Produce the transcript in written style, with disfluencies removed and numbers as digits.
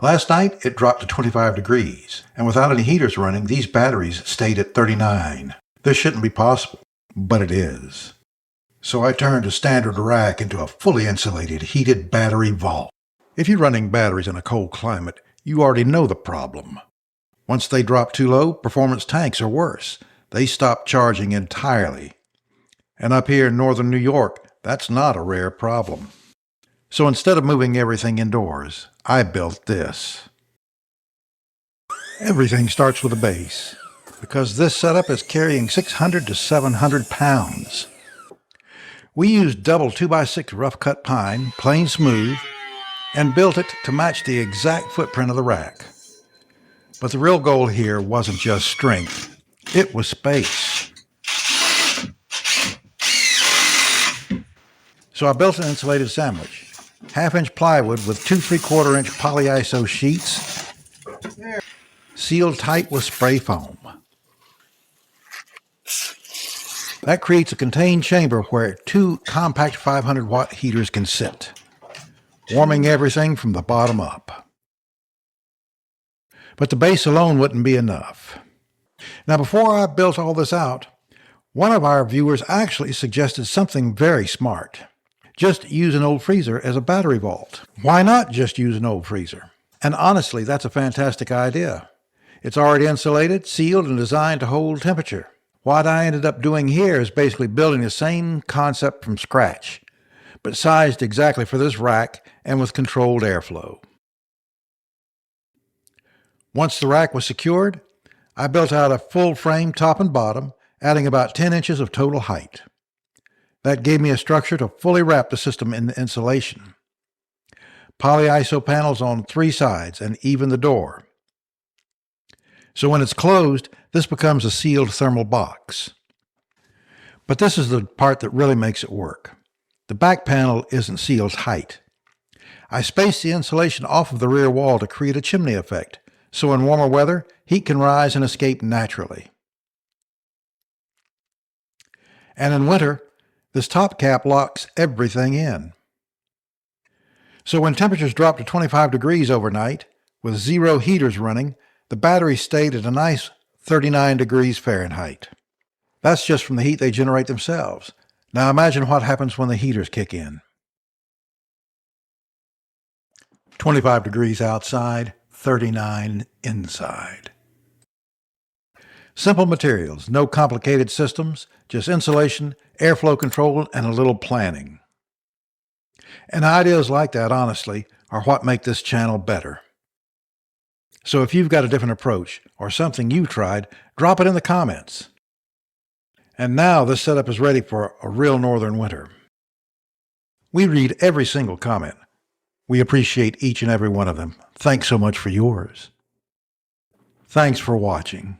Last night, it dropped to 25 degrees, and without any heaters running, these batteries stayed at 39. This shouldn't be possible, but it is. So I turned a standard rack into a fully insulated, heated battery vault. If you're running batteries in a cold climate, you already know the problem. Once they drop too low, performance tanks are worse. They stop charging entirely. And up here in northern New York, that's not a rare problem. So instead of moving everything indoors, I built this. Everything starts with a base, because this setup is carrying 600 to 700 pounds. We used double 2x6 rough-cut pine, plain smooth, and built it to match the exact footprint of the rack. But the real goal here wasn't just strength, it was space. So I built an insulated sandwich. 1/2-inch plywood with 2 3/4-inch polyiso sheets, sealed tight with spray foam. That creates a contained chamber where 2 compact 500-watt heaters can sit, warming everything from the bottom up. But the base alone wouldn't be enough. Now, before I built all this out, one of our viewers actually suggested something very smart. Just use an old freezer as a battery vault. Why not just use an old freezer? And honestly, that's a fantastic idea. It's already insulated, sealed, and designed to hold temperature. What I ended up doing here is basically building the same concept from scratch, but sized exactly for this rack and with controlled airflow. Once the rack was secured, I built out a full frame top and bottom, adding about 10 inches of total height. That gave me a structure to fully wrap the system in the insulation. Polyiso panels on 3 sides and even the door. So when it's closed, this becomes a sealed thermal box. But this is the part that really makes it work. The back panel isn't sealed tight. I spaced the insulation off of the rear wall to create a chimney effect, so in warmer weather, heat can rise and escape naturally. And in winter, this top cap locks everything in. So when temperatures drop to 25 degrees overnight, with 0 heaters running, the battery stayed at a nice 39 degrees Fahrenheit. That's just from the heat they generate themselves. Now imagine what happens when the heaters kick in. 25 degrees outside, 39 inside. Simple materials, no complicated systems, just insulation, airflow control, and a little planning. And ideas like that, honestly, are what make this channel better. So if you've got a different approach or something you tried, drop it in the comments. And now this setup is ready for a real northern winter. We read every single comment. We appreciate each and every one of them. Thanks so much for yours. Thanks for watching.